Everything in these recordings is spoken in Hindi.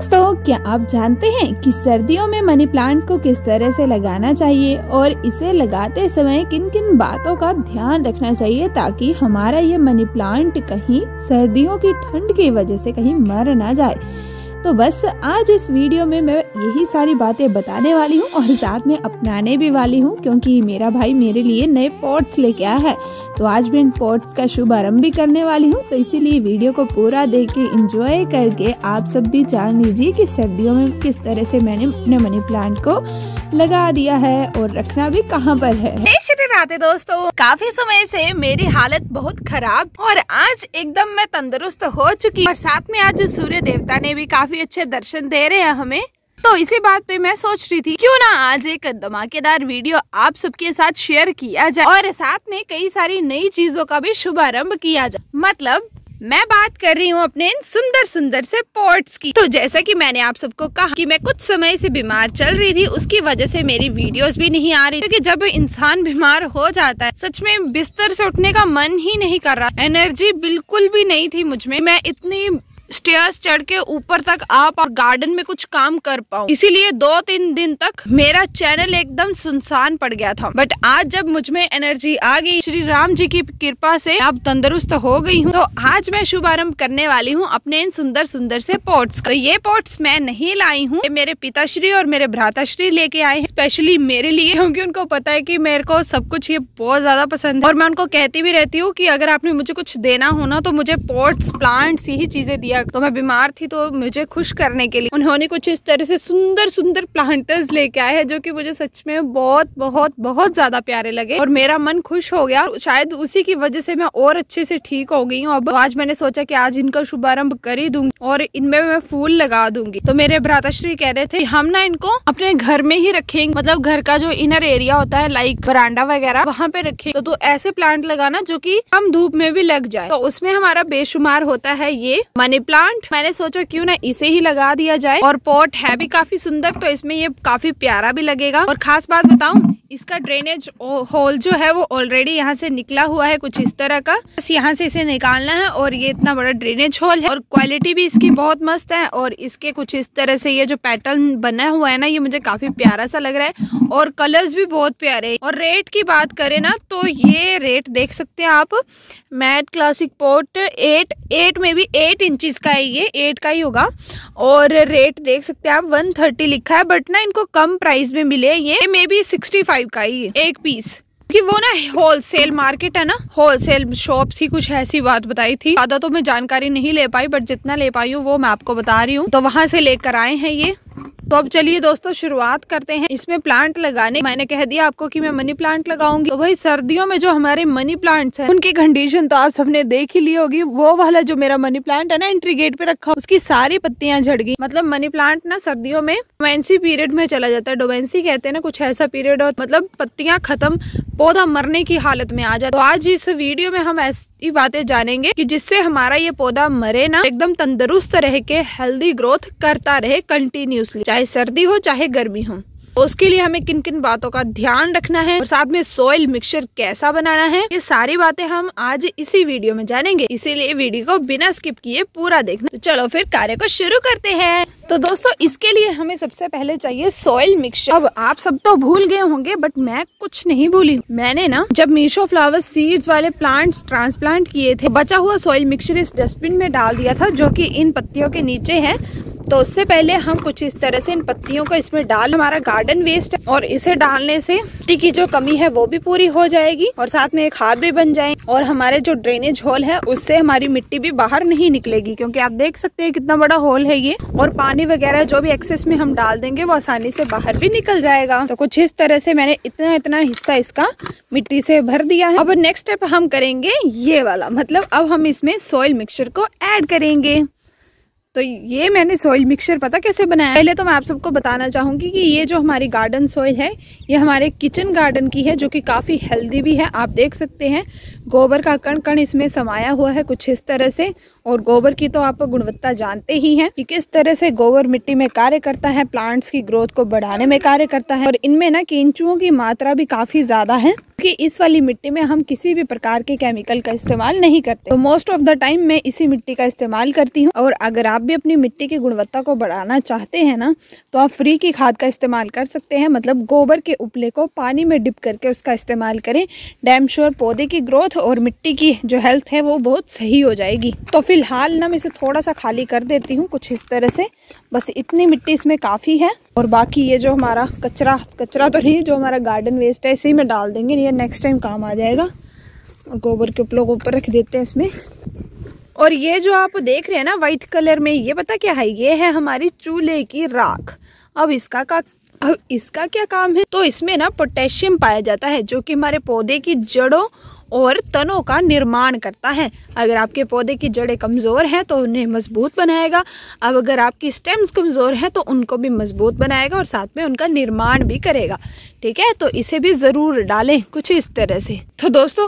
दोस्तों, क्या आप जानते हैं कि सर्दियों में मनी प्लांट को किस तरह से लगाना चाहिए और इसे लगाते समय किन किन बातों का ध्यान रखना चाहिए ताकि हमारा ये मनी प्लांट कहीं सर्दियों की ठंड की वजह से कहीं मर ना जाए। तो बस आज इस वीडियो में मैं यही सारी बातें बताने वाली हूँ और साथ में अपनाने भी वाली हूँ, क्योंकि मेरा भाई मेरे लिए नए पॉट्स लेके आया है। तो आज मैं इन पॉट्स का शुभारंभ भी करने वाली हूँ, तो इसीलिए वीडियो को पूरा देख के एंजॉय करके आप सब भी जान लीजिए कि सर्दियों में किस तरह से मैंने अपने मनी प्लांट को लगा दिया है और रखना भी कहाँ पर है। श्री राधे दोस्तों, काफी समय से मेरी हालत बहुत खराब और आज एकदम मैं तंदुरुस्त हो चुकी और साथ में आज सूर्य देवता ने भी काफी अच्छे दर्शन दे रहे हैं हमें। तो इसी बात पे मैं सोच रही थी क्यों ना आज एक धमाकेदार वीडियो आप सबके साथ शेयर किया जाए और साथ में कई सारी नई चीजों का भी शुभारंभ किया जाए। मतलब मैं बात कर रही हूँ अपने इन सुंदर सुंदर से पॉट्स की। तो जैसा कि मैंने आप सबको कहा कि मैं कुछ समय से बीमार चल रही थी, उसकी वजह से मेरी वीडियोस भी नहीं आ रही, क्योंकि जब इंसान बीमार हो जाता है सच में बिस्तर से उठने का मन ही नहीं कर रहा, एनर्जी बिल्कुल भी नहीं थी मुझ में, मैं इतनी स्टेयर्स चढ़ के ऊपर तक आप और गार्डन में कुछ काम कर पाऊँ। इसीलिए 2-3 दिन तक मेरा चैनल एकदम सुनसान पड़ गया था। बट आज जब मुझ में एनर्जी आ गई, श्री राम जी की कृपा से अब तंदुरुस्त हो गई हूँ, तो आज मैं शुभारंभ करने वाली हूँ अपने इन सुंदर सुंदर से पॉट्स। तो ये पॉट्स मैं नहीं लाई हूँ, मेरे पिताश्री और मेरे भ्राताश्री लेके आए स्पेशली मेरे लिए, क्योंकि उनको पता है कि मेरे को सब कुछ ये बहुत ज्यादा पसंद है। और मैं उनको कहती भी रहती हूँ कि अगर आपने मुझे कुछ देना हो ना तो मुझे पॉट्स, प्लांट्स, यही चीजें दिया। तो मैं बीमार थी तो मुझे खुश करने के लिए उन्होंने कुछ इस तरह से सुंदर सुंदर प्लांटर्स लेके आए हैं, जो कि मुझे सच में बहुत बहुत बहुत ज्यादा प्यारे लगे और मेरा मन खुश हो गया। शायद उसी की वजह से मैं और अच्छे से ठीक हो गई हूँ। अब आज मैंने सोचा कि आज इनका शुभारंभ कर ही दूंगी और इनमें मैं फूल लगा दूंगी। तो मेरे भ्राताश्री कह रहे थे हम ना इनको अपने घर में ही रखेंगे, मतलब घर का जो इनर एरिया होता है लाइक बरांडा वगैरह वहाँ पे रखेंगे। तो ऐसे प्लांट लगाना जो कि कम धूप में भी लग जाए। तो उसमें हमारा बेशुमार होता है ये मनी प्लांट। मैंने सोचा क्यों ना इसे ही लगा दिया जाए और पॉट है भी काफी सुंदर, तो इसमें ये काफी प्यारा भी लगेगा। और खास बात बताऊं, इसका ड्रेनेज होल जो है वो ऑलरेडी यहाँ से निकला हुआ है कुछ इस तरह का, बस यहाँ से इसे निकालना है और ये इतना बड़ा ड्रेनेज होल है और क्वालिटी भी इसकी बहुत मस्त है। और इसके कुछ इस तरह से ये जो पैटर्न बना हुआ है ना, ये मुझे काफी प्यारा सा लग रहा है और कलर्स भी बहुत प्यारे हैं। और रेट की बात करें ना तो ये रेट देख सकते हैं आप, मैट क्लासिक पॉट 8 में भी 8 इंचज का है, ये 8 का ही होगा। और रेट देख सकते हैं आप 130 लिखा है, बट ना इनको कम प्राइस में मिले, ये मे बी 65 का ही एक पीस, कि वो ना होलसेल मार्केट है ना, होलसेल शॉप थी, कुछ ऐसी बात बताई थी। ज्यादा तो मैं जानकारी नहीं ले पाई, बट जितना ले पाई हूँ वो मैं आपको बता रही हूँ। तो वहां से लेकर आए हैं ये। तो अब चलिए दोस्तों शुरुआत करते हैं इसमें प्लांट लगाने। मैंने कह दिया आपको कि मैं मनी प्लांट लगाऊंगी, तो भाई सर्दियों में जो हमारे मनी प्लांट्स हैं उनकी कंडीशन तो आप सबने देख ही ली होगी। वो वाला जो मेरा मनी प्लांट है ना एंट्री गेट पे रखा, उसकी सारी पत्तियां झड़ गई। मतलब मनी प्लांट ना सर्दियों में डोमेंसी पीरियड में चला जाता है, डोमेंसी कहते हैं ना कुछ ऐसा पीरियड, और मतलब पत्तियां खत्म, पौधा मरने की हालत में आ जाए। तो आज इस वीडियो में हम ऐसी बातें जानेंगे कि जिससे हमारा ये पौधा मरे ना, एकदम तंदुरुस्त रह के हेल्दी ग्रोथ करता रहे कंटिन्यूसली, चाहे सर्दी हो चाहे गर्मी हो। तो उसके लिए हमें किन किन बातों का ध्यान रखना है और साथ में सॉइल मिक्सचर कैसा बनाना है, ये सारी बातें हम आज इसी वीडियो में जानेंगे। इसीलिए वीडियो को बिना स्किप किए पूरा देखना। तो चलो फिर कार्य को शुरू करते हैं। तो दोस्तों इसके लिए हमें सबसे पहले चाहिए सॉइल मिक्सचर। अब आप सब तो भूल गए होंगे, बट मैं कुछ नहीं भूली। मैंने ना जब मीशो फ्लावर सीड्स वाले प्लांट्स ट्रांसप्लांट किए थे, बचा हुआ सॉइल मिक्सचर इस डस्टबिन में डाल दिया था, जो कि इन पत्तियों के नीचे है। तो उससे पहले हम कुछ इस तरह से इन पत्तियों को इसमें डाल, हमारा गार्डन वेस्ट है और इसे डालने से मिट्टी की जो कमी है वो भी पूरी हो जाएगी और साथ में एक खाद भी बन जाए और हमारे जो ड्रेनेज होल है उससे हमारी मिट्टी भी बाहर नहीं निकलेगी, क्योंकि आप देख सकते हैं कितना बड़ा होल है ये। और पानी वगैरह जो भी एक्सेस में हम डाल देंगे वो आसानी से बाहर भी निकल जाएगा। तो कुछ इस तरह से मैंने इतना हिस्सा इसका मिट्टी से भर दिया है। अब नेक्स्ट स्टेप हम करेंगे ये वाला, मतलब अब हम इसमें सॉइल मिक्सचर को ऐड करेंगे। तो ये मैंने सॉइल मिक्सचर पता कैसे बनाया। पहले तो मैं आप सबको बताना चाहूंगी कि ये जो हमारी गार्डन सॉइल है ये हमारे किचन गार्डन की है, जो कि काफी हेल्दी भी है। आप देख सकते हैं गोबर का कण कण इसमें समाया हुआ है कुछ इस तरह से। और गोबर की तो आप गुणवत्ता जानते ही हैं कि किस तरह से गोबर मिट्टी में कार्य करता है, प्लांट्स की ग्रोथ को बढ़ाने में कार्य करता है। और इनमें ना केंचुओं की मात्रा भी काफी ज्यादा है, क्योंकि इस वाली मिट्टी में हम किसी भी प्रकार के केमिकल का इस्तेमाल नहीं करते। तो मोस्ट ऑफ द टाइम मैं इसी मिट्टी का इस्तेमाल करती हूँ। और अगर आप भी अपनी मिट्टी की गुणवत्ता को बढ़ाना चाहते हैं ना, तो आप फ्री की खाद का इस्तेमाल कर सकते हैं। मतलब गोबर के उपले को पानी में डिप करके उसका इस्तेमाल करें। डैम श्योर पौधे की ग्रोथ और मिट्टी की जो हेल्थ है वो बहुत सही हो जाएगी। तो फिलहाल ना मैं इसे थोड़ा सा खाली कर देती हूँ कुछ इस तरह से। बस इतनी मिट्टी इसमें काफ़ी है। और बाकी ये जो हमारा कचरा तो नहीं, जो हमारा गार्डन वेस्ट है इसी में डाल देंगे, ये नेक्स्ट टाइम काम आ जाएगा। और गोबर के उपलों को ऊपर रख देते हैं इसमें। और ये जो आप देख रहे हैं ना वाइट कलर में, ये पता क्या है? ये है हमारी चूल्हे की राख। अब इसका क्या काम है? तो इसमें ना पोटेशियम पाया जाता है, जो कि हमारे पौधे की जड़ों और तनों का निर्माण करता है। अगर आपके पौधे की जड़ें कमज़ोर हैं तो उन्हें मजबूत बनाएगा। अब अगर आपकी स्टेम्स कमज़ोर हैं तो उनको भी मजबूत बनाएगा और साथ में उनका निर्माण भी करेगा। ठीक है, तो इसे भी ज़रूर डालें कुछ इस तरह से। तो दोस्तों,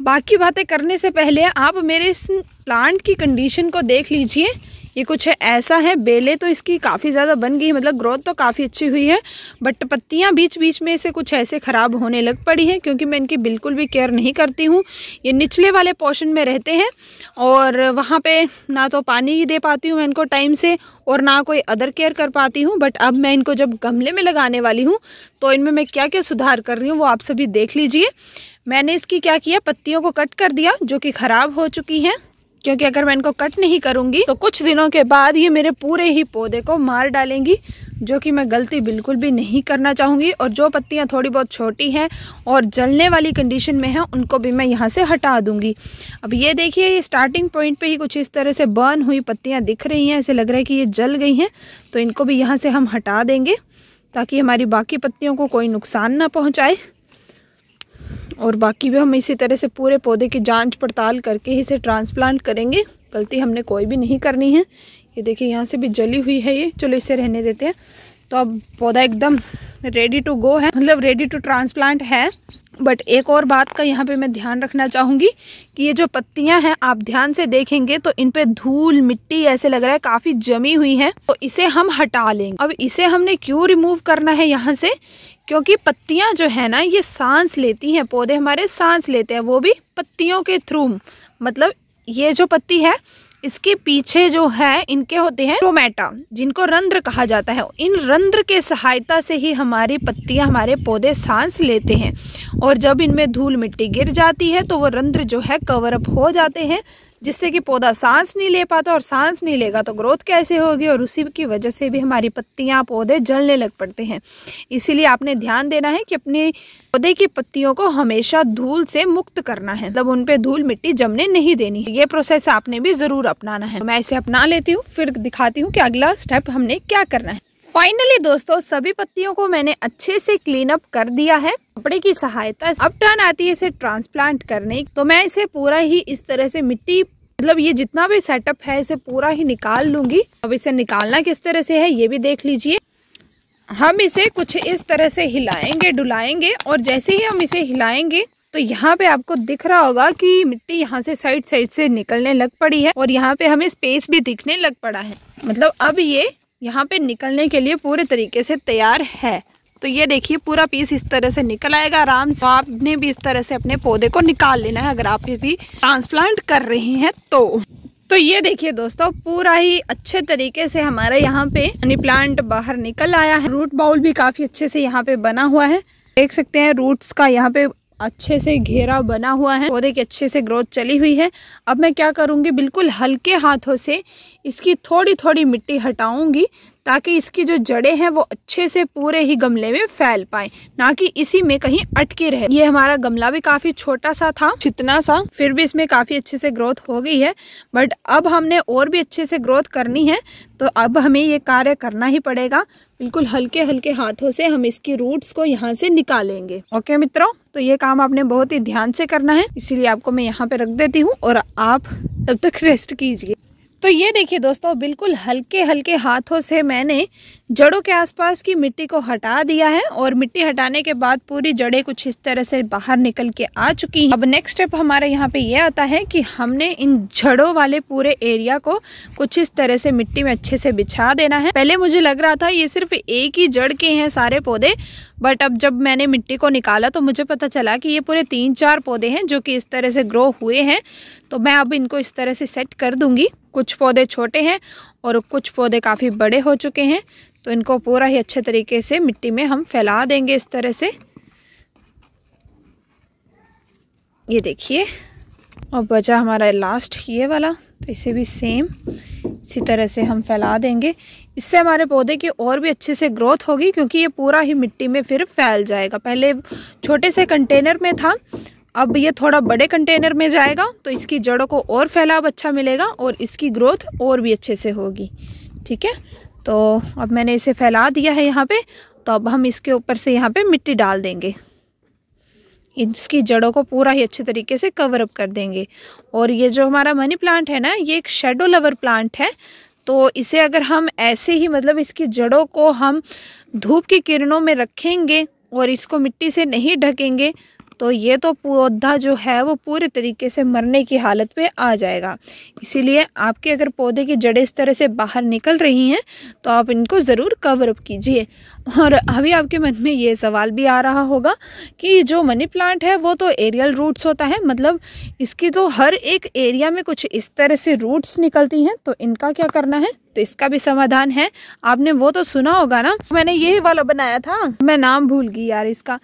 बाकी बातें करने से पहले आप मेरे इस प्लांट की कंडीशन को देख लीजिए। ये कुछ ऐसा है। बेलें तो इसकी काफ़ी ज़्यादा बन गई, मतलब ग्रोथ तो काफ़ी अच्छी हुई है, बट पत्तियां बीच बीच में से कुछ ऐसे ख़राब होने लग पड़ी हैं, क्योंकि मैं इनकी बिल्कुल भी केयर नहीं करती हूँ। ये निचले वाले पोर्शन में रहते हैं और वहाँ पे ना तो पानी दे पाती हूँ मैं इनको टाइम से, और ना कोई अदर केयर कर पाती हूँ। बट अब मैं इनको जब गमले में लगाने वाली हूँ तो इनमें मैं क्या क्या सुधार कर रही हूँ वो आप सभी देख लीजिए। मैंने इसकी क्या किया, पत्तियों को कट कर दिया जो कि ख़राब हो चुकी हैं, क्योंकि अगर मैं इनको कट नहीं करूंगी तो कुछ दिनों के बाद ये मेरे पूरे ही पौधे को मार डालेंगी, जो कि मैं गलती बिल्कुल भी नहीं करना चाहूँगी। और जो पत्तियाँ थोड़ी बहुत छोटी हैं और जलने वाली कंडीशन में हैं उनको भी मैं यहाँ से हटा दूँगी। अब ये देखिए, ये स्टार्टिंग पॉइंट पे ही कुछ इस तरह से बर्न हुई पत्तियाँ दिख रही हैं, ऐसे लग रहा है कि ये जल गई हैं। तो इनको भी यहाँ से हम हटा देंगे ताकि हमारी बाकी पत्तियों को कोई नुकसान ना पहुँचाए। और बाकी भी हम इसी तरह से पूरे पौधे की जांच पड़ताल करके ही इसे ट्रांसप्लांट करेंगे। गलती हमने कोई भी नहीं करनी है। ये देखिए, यहाँ से भी जली हुई है ये, चलो इसे रहने देते हैं। तो अब पौधा एकदम रेडी टू गो है, मतलब रेडी टू ट्रांसप्लांट है। बट एक और बात का यहाँ पे मैं ध्यान रखना चाहूँगी कि ये जो पत्तियाँ हैं, आप ध्यान से देखेंगे तो इन पे धूल मिट्टी ऐसे लग रहा है काफ़ी जमी हुई है, तो इसे हम हटा लेंगे। अब इसे हमने क्यों रिमूव करना है यहाँ से, क्योंकि पत्तियां जो है ना ये सांस लेती हैं, पौधे हमारे सांस लेते हैं, वो भी पत्तियों के थ्रू। मतलब ये जो पत्ती है इसके पीछे जो है इनके होते हैं स्टोमेटा, जिनको रंध्र कहा जाता है। इन रंध्र के सहायता से ही हमारी पत्तियां, हमारे पौधे सांस लेते हैं। और जब इनमें धूल मिट्टी गिर जाती है तो वो रंध्र जो है कवर अप हो जाते हैं, जिससे कि पौधा सांस नहीं ले पाता, और सांस नहीं लेगा तो ग्रोथ कैसे होगी, और उसी की वजह से भी हमारी पत्तियां, पौधे जलने लग पड़ते हैं। इसीलिए आपने ध्यान देना है कि अपने पौधे की पत्तियों को हमेशा धूल से मुक्त करना है, मतलब उन पे धूल मिट्टी जमने नहीं देनी। ये प्रोसेस आपने भी जरूर अपनाना है। मैं इसे अपना लेती हूँ, फिर दिखाती हूँ कि अगला स्टेप हमने क्या करना है। फाइनली दोस्तों, सभी पत्तियों को मैंने अच्छे से क्लीन अप कर दिया है कपड़े की सहायता। अब टर्न आती है इसे ट्रांसप्लांट करने, तो मैं इसे पूरा ही इस तरह से मिट्टी, मतलब ये जितना भी सेटअप है इसे पूरा ही निकाल लूंगी। अब इसे निकालना किस तरह से है ये भी देख लीजिए। हम इसे कुछ इस तरह से हिलाएंगे डुलाएंगे, और जैसे ही हम इसे हिलाएंगे तो यहाँ पे आपको दिख रहा होगा कि मिट्टी यहाँ से साइड से निकलने लग पड़ी है, और यहाँ पे हमें स्पेस भी दिखने लग पड़ा है। मतलब अब ये यहाँ पे निकलने के लिए पूरे तरीके से तैयार है। तो ये देखिए, पूरा पीस इस तरह से निकल आएगा आराम से। आपने भी इस तरह से अपने पौधे को निकाल लेना है अगर आप भी ट्रांसप्लांट कर रहे हैं तो ये देखिए दोस्तों, पूरा ही अच्छे तरीके से हमारा यहाँ पे मनी प्लांट बाहर निकल आया है। रूट बाउल भी काफी अच्छे से यहाँ पे बना हुआ है, देख सकते हैं रूट्स का यहाँ पे अच्छे से घेरा बना हुआ है, पौधे की अच्छे से ग्रोथ चली हुई है। अब मैं क्या करूँगी, बिल्कुल हल्के हाथों से इसकी थोड़ी थोड़ी मिट्टी हटाऊंगी, ताकि इसकी जो जड़ें हैं वो अच्छे से पूरे ही गमले में फैल पाए, ना कि इसी में कहीं अटके रहे। ये हमारा गमला भी काफी छोटा सा था, जितना सा, फिर भी इसमें काफी अच्छे से ग्रोथ हो गई है। बट अब हमने और भी अच्छे से ग्रोथ करनी है, तो अब हमें ये कार्य करना ही पड़ेगा। बिल्कुल हल्के हल्के हाथों से हम इसकी रूट्स को यहाँ से निकालेंगे। ओके मित्रों, तो ये काम आपने बहुत ही ध्यान से करना है, इसीलिए आपको मैं यहाँ पे रख देती हूँ और आप तब तक रेस्ट कीजिए। तो ये देखिए दोस्तों, बिल्कुल हल्के हल्के हाथों से मैंने जड़ों के आसपास की मिट्टी को हटा दिया है, और मिट्टी हटाने के बाद पूरी जड़ें कुछ इस तरह से बाहर निकल के आ चुकी हैं। अब नेक्स्ट स्टेप हमारा यहाँ पे ये आता है कि हमने इन जड़ों वाले पूरे एरिया को कुछ इस तरह से मिट्टी में अच्छे से बिछा देना है। पहले मुझे लग रहा था ये सिर्फ एक ही जड़ के हैं सारे पौधे, बट अब जब मैंने मिट्टी को निकाला तो मुझे पता चला कि ये पूरे 3-4 पौधे हैं जो कि इस तरह से ग्रो हुए हैं। तो मैं अब इनको इस तरह से सेट कर दूंगी। कुछ पौधे छोटे हैं और कुछ पौधे काफ़ी बड़े हो चुके हैं, तो इनको पूरा ही अच्छे तरीके से मिट्टी में हम फैला देंगे इस तरह से। ये देखिए, और बचा हमारा लास्ट ये वाला, तो इसे भी सेम इसी तरह से हम फैला देंगे। इससे हमारे पौधे की और भी अच्छे से ग्रोथ होगी, क्योंकि ये पूरा ही मिट्टी में फिर फैल जाएगा। पहले छोटे से कंटेनर में था, अब ये थोड़ा बड़े कंटेनर में जाएगा, तो इसकी जड़ों को और फैलाव अच्छा मिलेगा और इसकी ग्रोथ और भी अच्छे से होगी। ठीक है, तो अब मैंने इसे फैला दिया है यहाँ पे। तो अब हम इसके ऊपर से यहाँ पे मिट्टी डाल देंगे, इसकी जड़ों को पूरा ही अच्छे तरीके से कवर अप कर देंगे। और ये जो हमारा मनी प्लांट है ना, ये एक शेडो लवर प्लांट है, तो इसे अगर हम ऐसे ही मतलब इसकी जड़ों को हम धूप की किरणों में रखेंगे और इसको मिट्टी से नहीं ढकेंगे, तो ये तो पौधा जो है वो पूरे तरीके से मरने की हालत पे आ जाएगा। इसीलिए आपके अगर पौधे की जड़ें इस तरह से बाहर निकल रही हैं तो आप इनको ज़रूर कवर अप कीजिए। और अभी आपके मन में ये सवाल भी आ रहा होगा कि जो मनी प्लांट है वो तो एरियल रूट्स होता है, मतलब इसकी तो हर एक एरिया में कुछ इस तरह से रूट्स निकलती हैं, तो इनका क्या करना है? तो इसका भी समाधान है। आपने वो तो सुना होगा ना, मैंने यही वाला बनाया था, मैं नाम भूल गई यार इसका।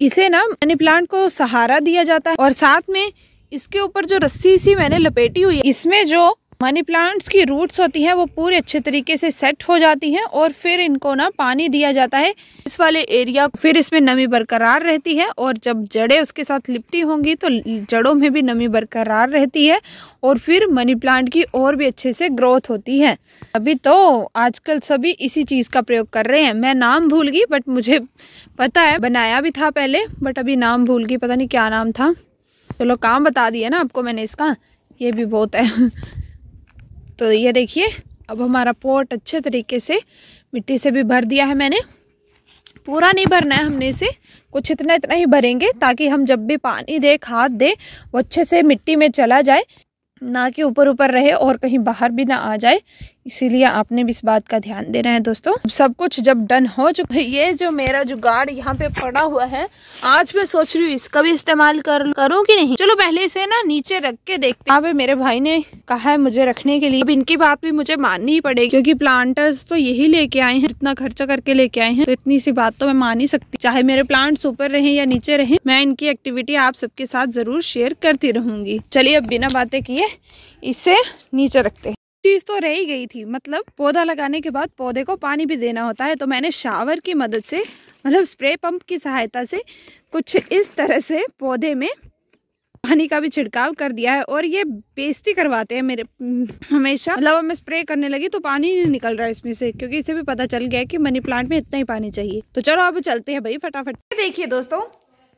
इसे ना मनी प्लांट को सहारा दिया जाता है और साथ में इसके ऊपर जो रस्सी सी मैंने लपेटी हुई है, इसमें जो मनी प्लांट्स की रूट्स होती हैं वो पूरे अच्छे तरीके से सेट हो जाती हैं और फिर इनको ना पानी दिया जाता है इस वाले एरिया, फिर इसमें नमी बरकरार रहती है। और जब जड़ें उसके साथ लिपटी होंगी तो जड़ों में भी नमी बरकरार रहती है और फिर मनी प्लांट की और भी अच्छे से ग्रोथ होती है। अभी तो आजकल सभी इसी चीज़ का प्रयोग कर रहे हैं। मैं नाम भूल गई, बट मुझे पता है बनाया भी था पहले, बट अभी नाम भूल गई, पता नहीं क्या नाम था। चलो काम बता दिया ना आपको मैंने इसका, ये भी बहुत है। तो ये देखिए, अब हमारा पॉट अच्छे तरीके से मिट्टी से भी भर दिया है मैंने। पूरा नहीं भरना है हमने इसे, कुछ इतना इतना ही भरेंगे ताकि हम जब भी पानी दे, खाद दे, वो अच्छे से मिट्टी में चला जाए, ना कि ऊपर ऊपर रहे और कहीं बाहर भी ना आ जाए। इसीलिए आपने भी इस बात का ध्यान देना है दोस्तों। सब कुछ जब डन हो चुका है, ये जो मेरा जुगाड़ यहाँ पे पड़ा हुआ है, आज मैं सोच रही हूँ इसका भी इस्तेमाल करूँ कि नहीं। चलो पहले इसे ना नीचे रख के देखते हैं। यहाँ पे मेरे भाई ने कहा है मुझे रखने के लिए, अब इनकी बात भी मुझे माननी ही पड़ेगी, क्योंकि प्लांटर्स तो यही लेके आए हैं, इतना खर्चा करके लेके आए हैं, तो इतनी सी बात तो मैं मान ही सकती। चाहे मेरे प्लांट्स ऊपर रहे या नीचे रहे, मैं इनकी एक्टिविटी आप सबके साथ जरूर शेयर करती रहूंगी। चलिए अब बिना बातें किए इसे नीचे रखते हैं। चीज तो रह ही गई थी, मतलब पौधा लगाने के बाद पौधे को पानी भी देना होता है, तो मैंने शावर की मदद से, मतलब स्प्रे पंप की सहायता से कुछ इस तरह से पौधे में पानी का भी छिड़काव कर दिया है। और ये बेइज्जती करवाते हैं मेरे हमेशा, मतलब मैं स्प्रे करने लगी तो पानी नहीं निकल रहा है इसमें से, क्योंकि इसे भी पता चल गया कि मनी प्लांट में इतना ही पानी चाहिए। तो चलो अब चलते हैं भाई फटाफट। देखिए दोस्तों,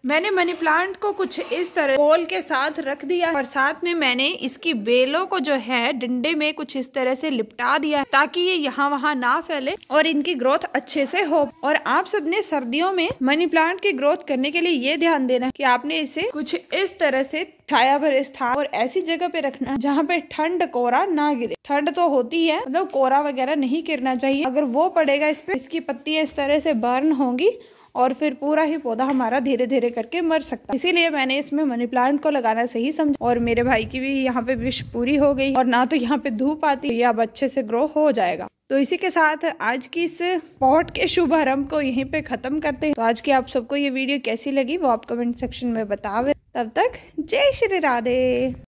मैंने मनी प्लांट को कुछ इस तरह पोल के साथ रख दिया और साथ में मैंने इसकी बेलों को जो है डंडे में कुछ इस तरह से लिपटा दिया, ताकि ये यहाँ वहाँ ना फैले और इनकी ग्रोथ अच्छे से हो। और आप सबने सर्दियों में मनी प्लांट की ग्रोथ करने के लिए ये ध्यान देना है कि आपने इसे कुछ इस तरह से छाया भरे स्थान और ऐसी जगह पे रखना जहाँ पे ठंड कोहरा ना गिरे। ठंड तो होती है, मतलब कोहरा वगैरह नहीं गिरना चाहिए। अगर वो पड़ेगा इस पे, इसकी पत्तियां इस तरह से बर्न होंगी और फिर पूरा ही पौधा हमारा धीरे धीरे करके मर सकता है। इसीलिए मैंने इसमें मनी प्लांट को लगाना सही समझा और मेरे भाई की भी यहाँ पे विश पूरी हो गई। और ना तो यहाँ पे धूप आती है, अब अच्छे से ग्रो हो जाएगा। तो इसी के साथ आज की इस पॉट के शुभारंभ को यहीं पे खत्म करते हैं। तो आज की आप सबको ये वीडियो कैसी लगी वो आप कमेंट सेक्शन में बताओ। तब तक जय श्री राधे।